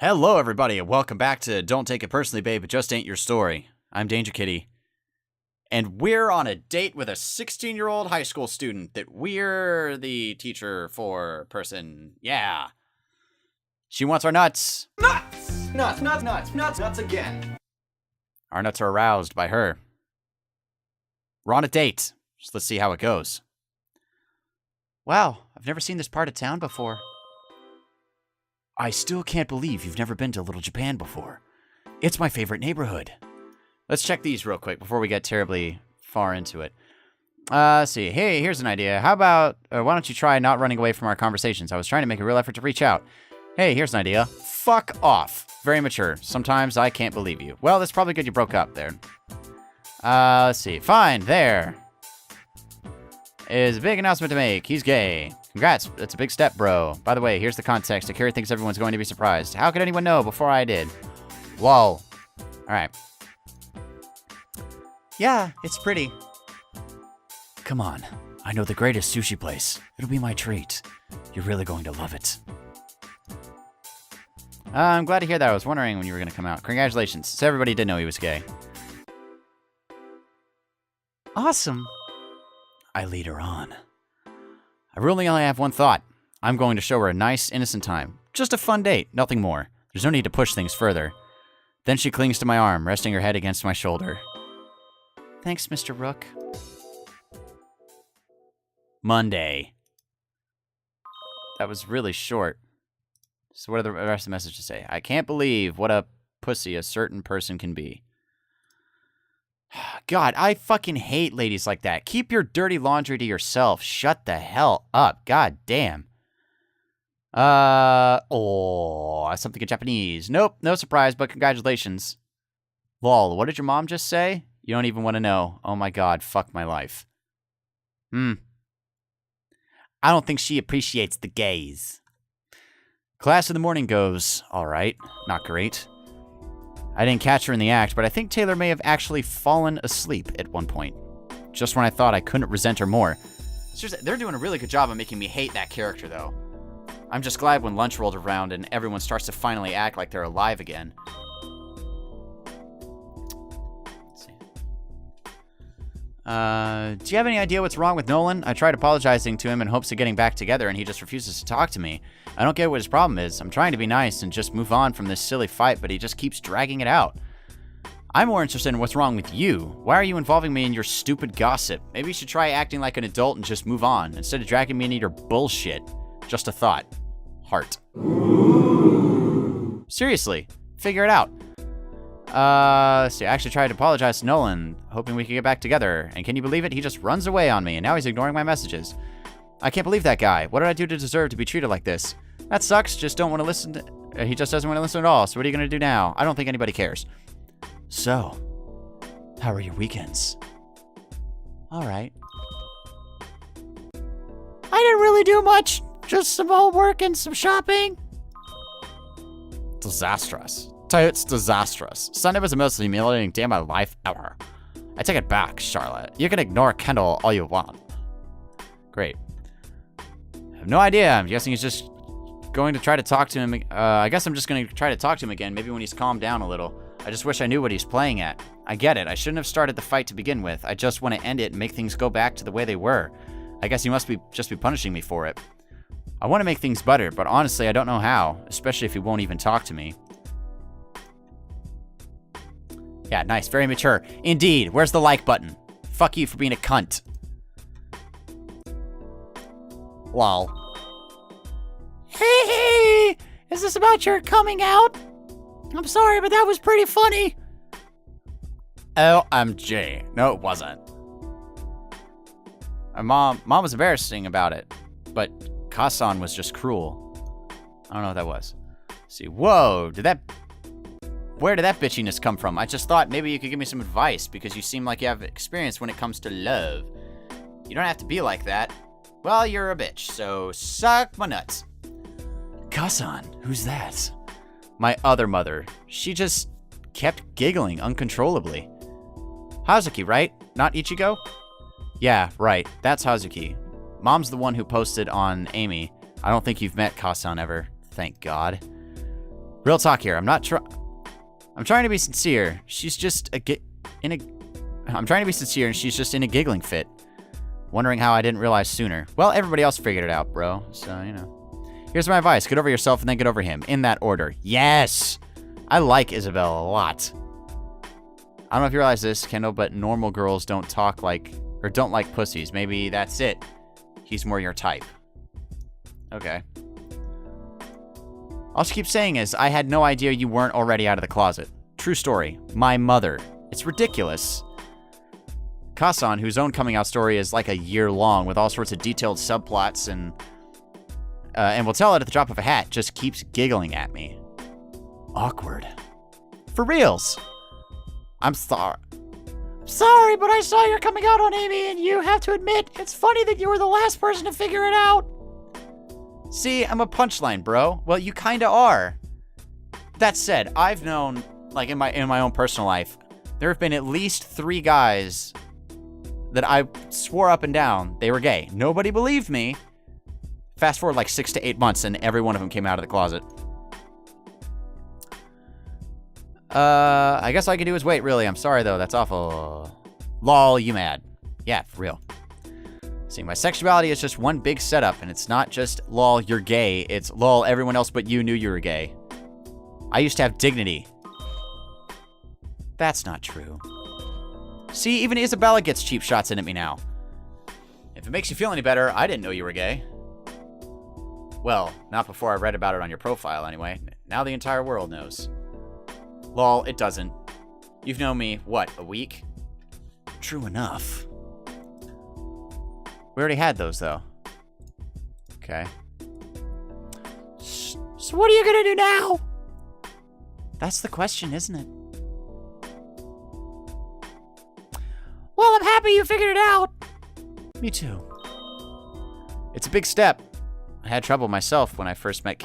Hello, everybody, and welcome back to Don't Take It Personally, Babe, It Just Ain't Your Story. I'm DangerKitty, and we're on a date with a 16-year-old high school student that we're the teacher for person. Yeah. She wants our nuts. Nuts! Nuts, nuts, nuts, nuts, nuts again. Our nuts are aroused by her. We're on a date, so let's see how it goes. Wow, I've never seen this part of town before. I still can't believe you've never been to Little Japan before. It's my favorite neighborhood. Let's check these real quick before we get terribly far into it. Let's see. Hey, here's an idea. How about, why don't you try not running away from our conversations? I was trying to make a real effort to reach out. Hey, here's an idea. Fuck off. Very mature. Sometimes I can't believe you. Well, that's probably good you broke up there. Let's see. Fine, there. Is a big announcement to make. He's gay. Congrats, that's a big step, bro. By the way, here's the context. Akira thinks everyone's going to be surprised. How could anyone know before I did? Whoa. Alright. Yeah, it's pretty. Come on. I know the greatest sushi place. It'll be my treat. You're really going to love it. I'm glad to hear that. I was wondering when you were going to come out. Congratulations. So everybody did know he was gay. Awesome. I lead her on. I really only have one thought. I'm going to show her a nice, innocent time. Just a fun date, nothing more. There's no need to push things further. Then she clings to my arm, resting her head against my shoulder. Thanks, Mr. Rook. Monday. That was really short. So what are the rest of the message to say? I can't believe what a pussy a certain person can be. God, I fucking hate ladies like that. Keep your dirty laundry to yourself. Shut the hell up. God damn. Something in Japanese. Nope, no surprise, but congratulations. Lol, what did your mom just say? You don't even want to know. Oh my god, fuck my life. I don't think she appreciates the gays. Class in the morning goes, alright, not great. I didn't catch her in the act, but I think Taylor may have actually fallen asleep at one point. Just when I thought I couldn't resent her more. Seriously, they're doing a really good job of making me hate that character, though. I'm just glad when lunch rolled around and everyone starts to finally act like they're alive again. Let's see. Do you have any idea what's wrong with Nolan? I tried apologizing to him in hopes of getting back together, and he just refuses to talk to me. I don't get what his problem is. I'm trying to be nice and just move on from this silly fight, but he just keeps dragging it out. I'm more interested in what's wrong with you. Why are you involving me in your stupid gossip? Maybe you should try acting like an adult and just move on, instead of dragging me into your bullshit. Just a thought. Heart. Seriously, figure it out. See, I actually tried to apologize to Nolan, hoping we could get back together, and can you believe it? He just runs away on me, and now he's ignoring my messages. I can't believe that guy. What did I do to deserve to be treated like this? That sucks, just don't want to listen to... he just doesn't want to listen at all, so what are you going to do now? I don't think anybody cares. So, how are your weekends? Alright. I didn't really do much. Just some homework and some shopping. Disastrous. It's disastrous. Sunday was the most humiliating day of my life ever. I take it back, Charlotte. You can ignore Kendall all you want. Great. I have no idea. I'm guessing he's just going to try to talk to him. I guess I'm just going to try to talk to him again, maybe when he's calmed down a little. I just wish I knew what he's playing at. I get it. I shouldn't have started the fight to begin with. I just want to end it and make things go back to the way they were. I guess he must just be punishing me for it. I want to make things better, but honestly, I don't know how, especially if he won't even talk to me. Yeah, nice. Very mature. Indeed. Where's the like button? Fuck you for being a cunt. Lol. Hey! Is this about your coming out? I'm sorry, but that was pretty funny. OMG. No, it wasn't. My mom was embarrassing about it, but Kasan was just cruel. I don't know what that was. Let's see. Whoa, where did that bitchiness come from? I just thought maybe you could give me some advice because you seem like you have experience when it comes to love. You don't have to be like that. Well, you're a bitch, so suck my nuts. Kasan, who's that? My other mother. She just kept giggling uncontrollably. Hazuki, right? Not Ichigo? Yeah, right. That's Hazuki. Mom's the one who posted on Amy. I don't think you've met Kasan ever. Thank God. Real talk here. I'm trying to be sincere. She's just I'm trying to be sincere, and she's just in a giggling fit. Wondering how I didn't realize sooner. Well, everybody else figured it out, bro. So, you know. Here's my advice. Get over yourself and then get over him. In that order. Yes! I like Isabella a lot. I don't know if you realize this, Kendall, but normal girls don't like pussies. Maybe that's it. He's more your type. Okay. All she keeps saying is, I had no idea you weren't already out of the closet. True story. My mother. It's ridiculous. Kasan, whose own coming out story is like a year long with all sorts of detailed subplots and will tell it at the drop of a hat, just keeps giggling at me. Awkward. For reals. I'm sorry, but I saw your coming out on Amy, and you have to admit, it's funny that you were the last person to figure it out. See, I'm a punchline, bro. Well, you kinda are. That said, I've known, like in my own personal life, there have been at least 3 guys that I swore up and down they were gay. Nobody believed me. Fast forward like 6 to 8 months, and every one of them came out of the closet. I guess all I can do is wait, really. I'm sorry, though. That's awful. Lol, you mad. Yeah, for real. See, my sexuality is just one big setup, and it's not just, lol, you're gay. It's, lol, everyone else but you knew you were gay. I used to have dignity. That's not true. See, even Isabella gets cheap shots in at me now. If it makes you feel any better, I didn't know you were gay. Well, not before I read about it on your profile, anyway. Now the entire world knows. Lol, it doesn't. You've known me, what, a week? True enough. We already had those, though. Okay. So what are you gonna do now? That's the question, isn't it? Well, I'm happy you figured it out. Me too. It's a big step. I had trouble myself when I first met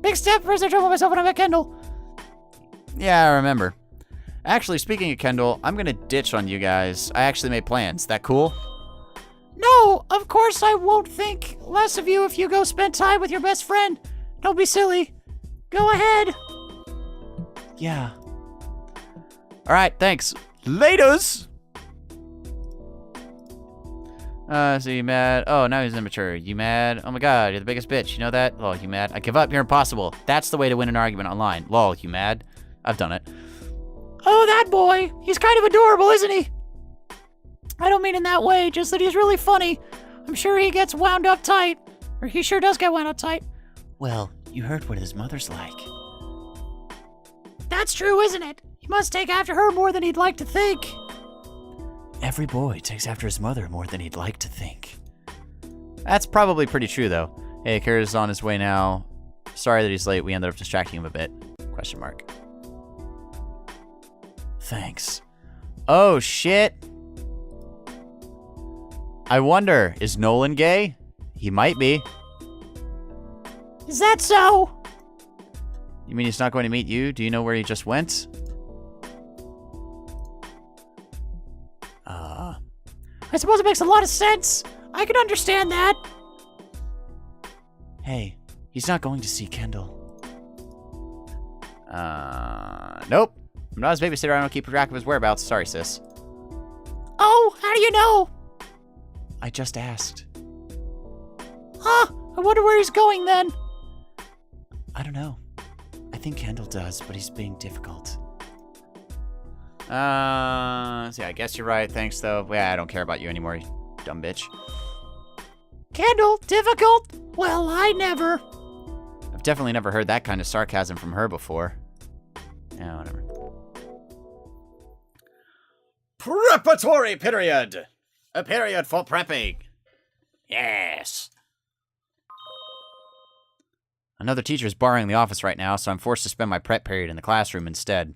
big step first I had trouble myself when I met Kendall. Yeah, I remember. Actually, speaking of Kendall, I'm gonna ditch on you guys. I actually made plans. That cool? No, of course I won't think less of you if you go spend time with your best friend. Don't be silly. Go ahead. Yeah. Alright, thanks. Laters! So you mad? Oh, now he's immature. You mad? Oh my god, you're the biggest bitch. You know that? Lol, you mad? I give up. You're impossible. That's the way to win an argument online. Lol, you mad? I've done it. Oh, that boy. He's kind of adorable, isn't he? I don't mean in that way, just that he's really funny. I'm sure he gets wound up tight. Or he sure does get wound up tight. Well, you heard what his mother's like. That's true, isn't it? He must take after her more than he'd like to think. Every boy takes after his mother more than he'd like to think. That's probably pretty true, though. Hey, Kira's on his way now. Sorry that he's late. We ended up distracting him a bit. Question mark. Thanks. Oh, shit. I wonder, is Nolan gay? He might be. Is that so? You mean he's not going to meet you? Do you know where he just went? I suppose it makes a lot of sense. I can understand that. Hey, he's not going to see Kendall. Nope. I'm not his babysitter. I don't keep track of his whereabouts. Sorry, sis. Oh, how do you know? I just asked. Huh, I wonder where he's going then. I don't know. I think Kendall does, but he's being difficult. See, I guess you're right. Thanks, though. Yeah, I don't care about you anymore, you dumb bitch. Kendall, difficult? Well, I never. I've definitely never heard that kind of sarcasm from her before. Yeah, whatever. Preparatory period! A period for prepping. Yes. Another teacher is borrowing the office right now, so I'm forced to spend my prep period in the classroom instead.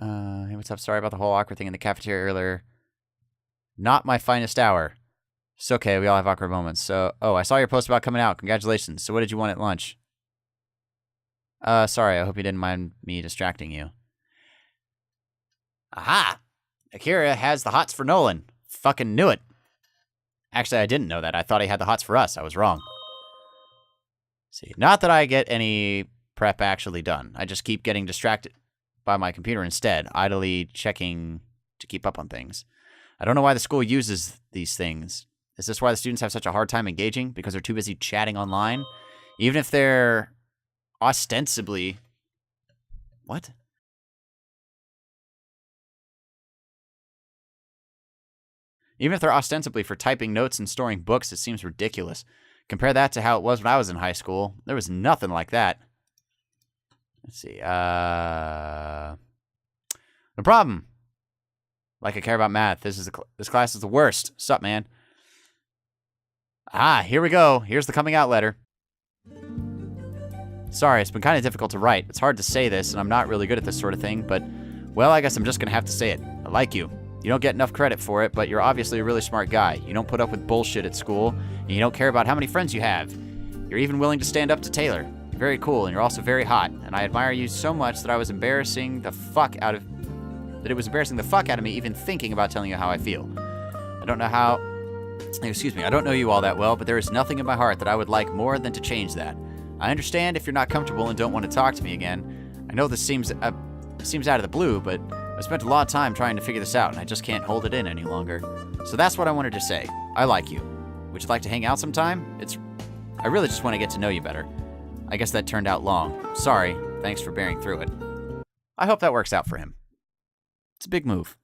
Hey, what's up? Sorry about the whole awkward thing in the cafeteria earlier. Not my finest hour. It's okay, we all have awkward moments. So, oh, I saw your post about coming out. Congratulations. So what did you want at lunch? Sorry, I hope you didn't mind me distracting you. Aha! Akira has the hots for Nolan. Fucking knew it. Actually, I didn't know that. I thought he had the hots for us. I was wrong. See, not that I get any prep actually done. I just keep getting distracted by my computer instead, idly checking to keep up on things. I don't know why the school uses these things. Is this why the students have such a hard time engaging? Because they're too busy chatting online? Even if they're ostensibly... What? Even if they're ostensibly for typing notes and storing books, it seems ridiculous. Compare that to how it was when I was in high school. There was nothing like that. Let's see. No problem. Like I care about math. This class is the worst. Sup, man? Ah, here we go. Here's the coming out letter. Sorry, it's been kind of difficult to write. It's hard to say this, and I'm not really good at this sort of thing, but, well, I guess I'm just going to have to say it. I like you. You don't get enough credit for it, but you're obviously a really smart guy. You don't put up with bullshit at school, and you don't care about how many friends you have. You're even willing to stand up to Taylor. You're very cool, and you're also very hot, and I admire you so much that it was embarrassing the fuck out of me even thinking about telling you how I feel. I don't know you all that well, but there is nothing in my heart that I would like more than to change that. I understand if you're not comfortable and don't want to talk to me again. I know this seems out of the blue, but I spent a lot of time trying to figure this out, and I just can't hold it in any longer. So that's what I wanted to say. I like you. Would you like to hang out sometime? I really just want to get to know you better. I guess that turned out long. Sorry. Thanks for bearing through it. I hope that works out for him. It's a big move.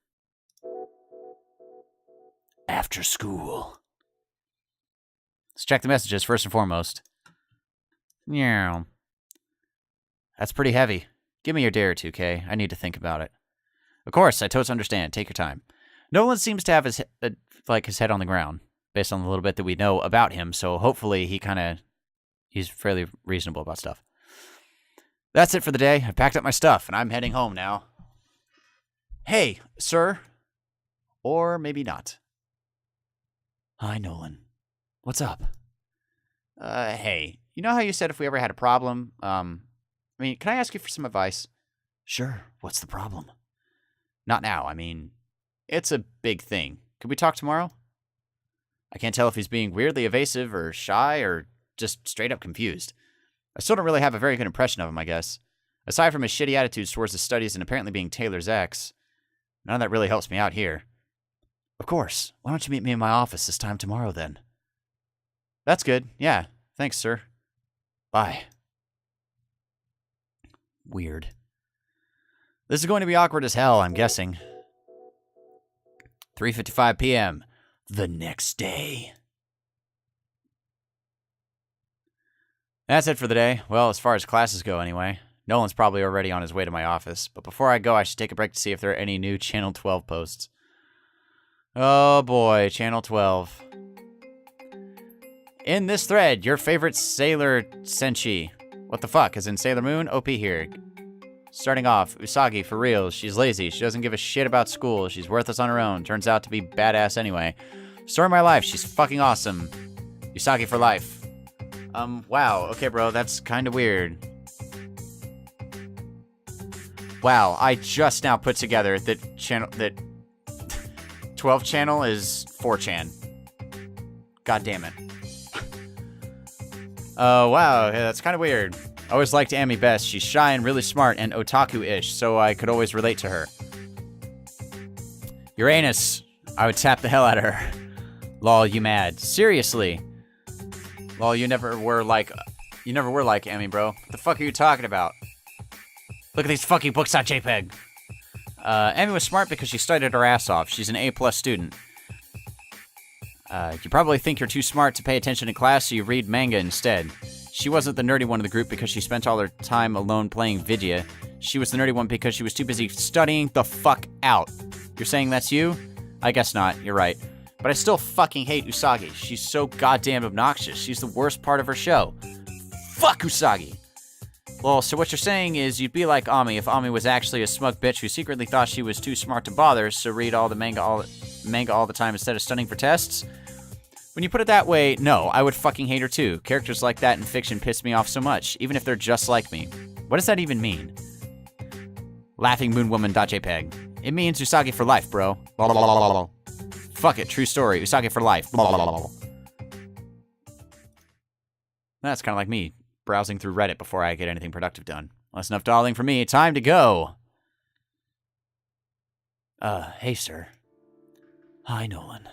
After school. Let's check the messages first and foremost. Yeah. That's pretty heavy. Give me your day or two, Kay. I need to think about it. Of course, I totally understand. Take your time. Nolan seems to have his head on the ground, based on the little bit that we know about him, so hopefully he's fairly reasonable about stuff. That's it for the day. I've packed up my stuff, and I'm heading home now. Hey, sir. Or maybe not. Hi, Nolan. What's up? Hey. You know how you said if we ever had a problem, can I ask you for some advice? Sure. What's the problem? Not now. It's a big thing. Could we talk tomorrow? I can't tell if he's being weirdly evasive or shy or just straight up confused. I still don't really have a very good impression of him, I guess. Aside from his shitty attitudes towards his studies and apparently being Taylor's ex, none of that really helps me out here. Of course. Why don't you meet me in my office this time tomorrow, then? That's good. Yeah. Thanks, sir. Bye. Weird. This is going to be awkward as hell, I'm guessing. 3:55 p.m. the next day. That's it for the day. Well, as far as classes go, anyway. Nolan's probably already on his way to my office, but before I go, I should take a break to see if there are any new Channel 12 posts. Oh boy, Channel 12. In this thread, your favorite sailor Senshi. What the fuck? As in Sailor Moon? OP here. Starting off, Usagi, for real. She's lazy. She doesn't give a shit about school. She's worthless on her own. Turns out to be badass anyway. Story of my life. She's fucking awesome. Usagi for life. Wow. Okay, bro. That's kind of weird. Wow. I just now put together that 12 channel is 4chan. God damn it. Oh, wow. Yeah, that's kind of weird. I always liked Amy best. She's shy and really smart and otaku-ish, so I could always relate to her. Uranus. I would tap the hell out of her. Lol, you mad. Seriously. Lol, you never were like Amy, bro. What the fuck are you talking about? Look at these fucking books.jpg. Amy was smart because she studied her ass off. She's an A+ student. You probably think you're too smart to pay attention in class, so you read manga instead. She wasn't the nerdy one of the group because she spent all her time alone playing Vidya. She was the nerdy one because she was too busy studying the fuck out. You're saying that's you? I guess not, you're right. But I still fucking hate Usagi. She's so goddamn obnoxious. She's the worst part of her show. Fuck Usagi! Well, so what you're saying is you'd be like Ami if Ami was actually a smug bitch who secretly thought she was too smart to bother, so read all the manga all the time instead of studying for tests? When you put it that way, no, I would fucking hate her too. Characters like that in fiction piss me off so much, even if they're just like me. What does that even mean? LaughingMoonWoman.jpg. It means Usagi for life, bro. Fuck it, true story. Usagi for life. That's kind of like me. browsing through Reddit before I get anything productive done. That's enough dawdling for me. Time to go. Hey, sir. Hi, Nolan.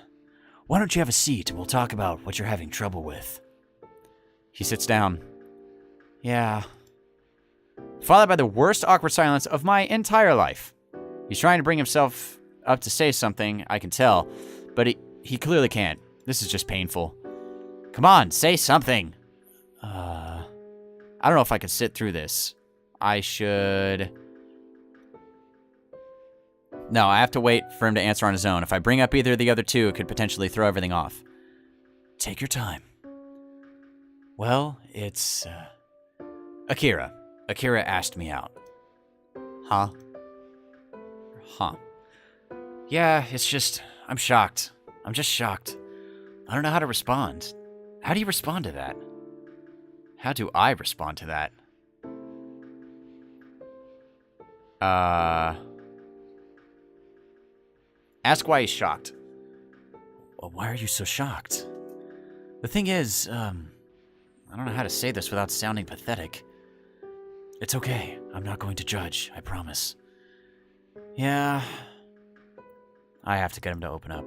Why don't you have a seat and we'll talk about what you're having trouble with? He sits down. Yeah. Followed by the worst awkward silence of my entire life. He's trying to bring himself up to say something, I can tell, but he clearly can't. This is just painful. Come on, say something. I don't know if I can sit through this. I should... No, I have to wait for him to answer on his own. If I bring up either of the other two, it could potentially throw everything off. Take your time. Well, it's, Akira. Akira asked me out. Huh? Yeah, it's just... I'm shocked. I'm just shocked. I don't know how to respond. How do you respond to that? How do I respond to that? Ask why he's shocked. Well, why are you so shocked? The thing is, I don't know how to say this without sounding pathetic. It's okay. I'm not going to judge, I promise. Yeah. I have to get him to open up.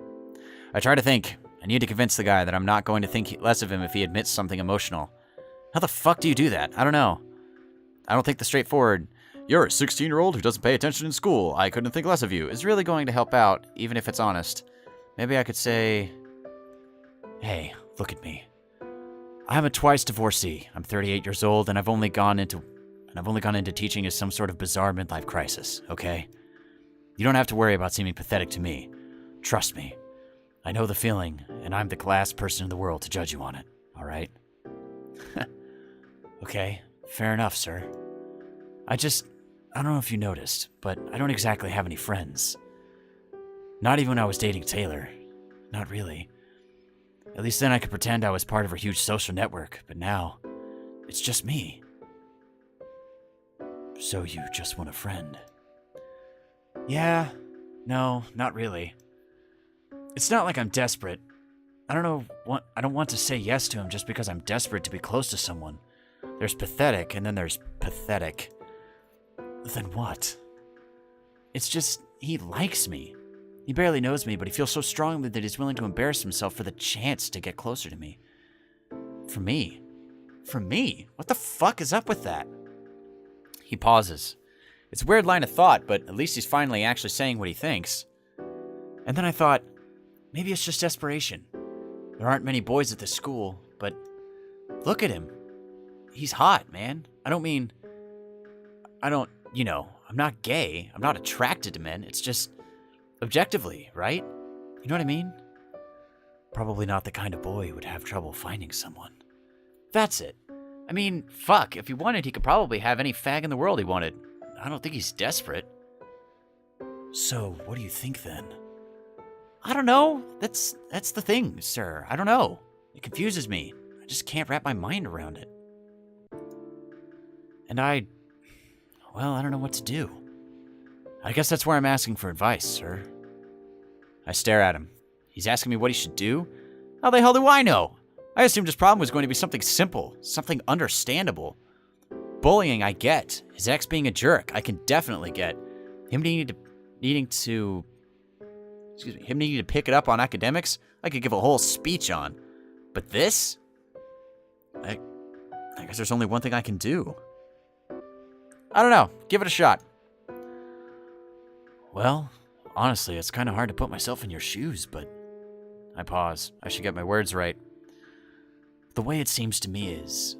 I try to think. I need to convince the guy that I'm not going to think less of him if he admits something emotional. How the fuck do you do that? I don't know. I don't think the straightforward, you're a 16-year-old who doesn't pay attention in school, I couldn't think less of you, is really going to help out, even if it's honest. Maybe I could say, hey, look at me. I'm a twice divorcee. I'm 38 years old, and I've only gone into teaching as some sort of bizarre midlife crisis, okay? You don't have to worry about seeming pathetic to me. Trust me. I know the feeling, and I'm the last person in the world to judge you on it, all right? Okay, fair enough, sir. I don't know if you noticed, but I don't exactly have any friends. Not even when I was dating Taylor. Not really. At least then I could pretend I was part of her huge social network, but now, it's just me. So you just want a friend? Yeah, no, not really. It's not like I'm desperate. I don't want to say yes to him just because I'm desperate to be close to someone. There's pathetic, and then there's pathetic. Then what? It's just, he likes me. He barely knows me, but he feels so strongly that he's willing to embarrass himself for the chance to get closer to me. For me? For me? What the fuck is up with that? He pauses. It's a weird line of thought, but at least he's finally actually saying what he thinks. And then I thought, maybe it's just desperation. There aren't many boys at this school, but look at him. He's hot, man. I'm not gay. I'm not attracted to men. It's just objectively, right? You know what I mean? Probably not the kind of boy who would have trouble finding someone. That's it. I mean, fuck, if he wanted, he could probably have any fag in the world he wanted. I don't think he's desperate. So, what do you think then? I don't know. That's the thing, sir. I don't know. It confuses me. I just can't wrap my mind around it. And I don't know what to do. I guess that's where I'm asking for advice, sir. I stare at him. He's asking me what he should do? How the hell do I know? I assumed his problem was going to be something simple, something understandable. Bullying, I get. His ex being a jerk, I can definitely get. Him needing to pick it up on academics, I could give a whole speech on. But this? I guess there's only one thing I can do. I don't know. Give it a shot. Well, honestly, it's kind of hard to put myself in your shoes, but... I pause. I should get my words right. The way it seems to me is...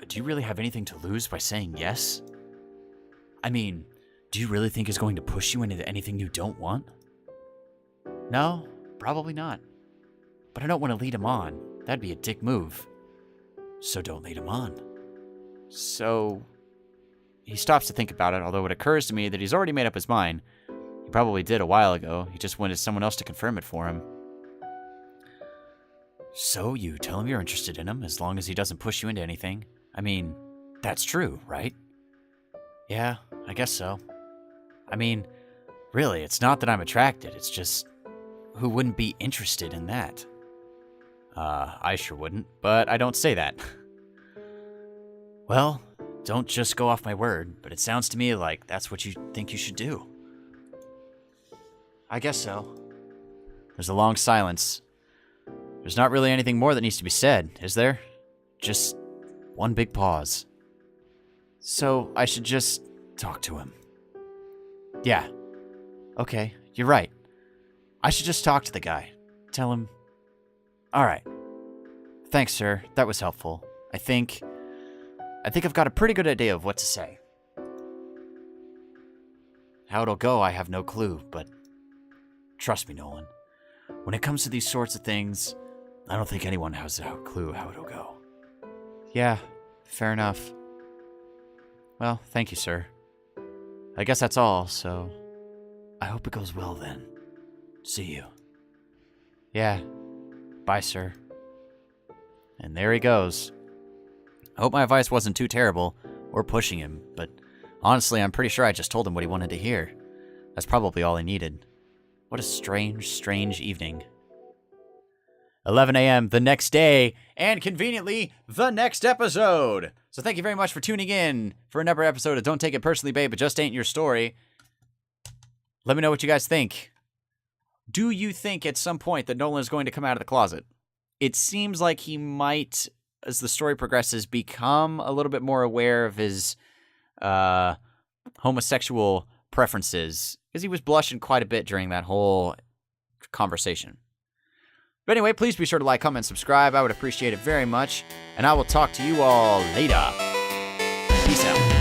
Do you really have anything to lose by saying yes? I mean, do you really think he's going to push you into anything you don't want? No, probably not. But I don't want to lead him on. That'd be a dick move. So don't lead him on. So... He stops to think about it, although it occurs to me that he's already made up his mind. He probably did a while ago. He just wanted someone else to confirm it for him. So you tell him you're interested in him, as long as he doesn't push you into anything. I mean, that's true, right? Yeah, I guess so. I mean, really, it's not that I'm attracted. It's just, who wouldn't be interested in that? I sure wouldn't, but I don't say that. Well, don't just go off my word, but it sounds to me like that's what you think you should do. I guess so. There's a long silence. There's not really anything more that needs to be said, is there? Just one big pause. So I should just talk to him. Yeah. Okay, you're right. I should just talk to the guy. Tell him... Alright. Thanks, sir. That was helpful. I think I've got a pretty good idea of what to say. How it'll go, I have no clue, but trust me, Nolan. When it comes to these sorts of things, I don't think anyone has a clue how it'll go. Yeah, fair enough. Well, thank you, sir. I guess that's all, so I hope it goes well then. See you. Yeah. Bye, sir. And there he goes. I hope my advice wasn't too terrible, or pushing him, but honestly, I'm pretty sure I just told him what he wanted to hear. That's probably all he needed. What a strange, strange evening. 11 a.m. the next day, and conveniently, the next episode. So thank you very much for tuning in for another episode of Don't Take It Personally, Babe, It Just Ain't Your Story. Let me know what you guys think. Do you think at some point that Nolan is going to come out of the closet? It seems like he might, as the story progresses, become a little bit more aware of his homosexual preferences, because he was blushing quite a bit during that whole conversation. But anyway, please be sure to like, comment, subscribe. I would appreciate it very much, and I will talk to you all later. Peace out.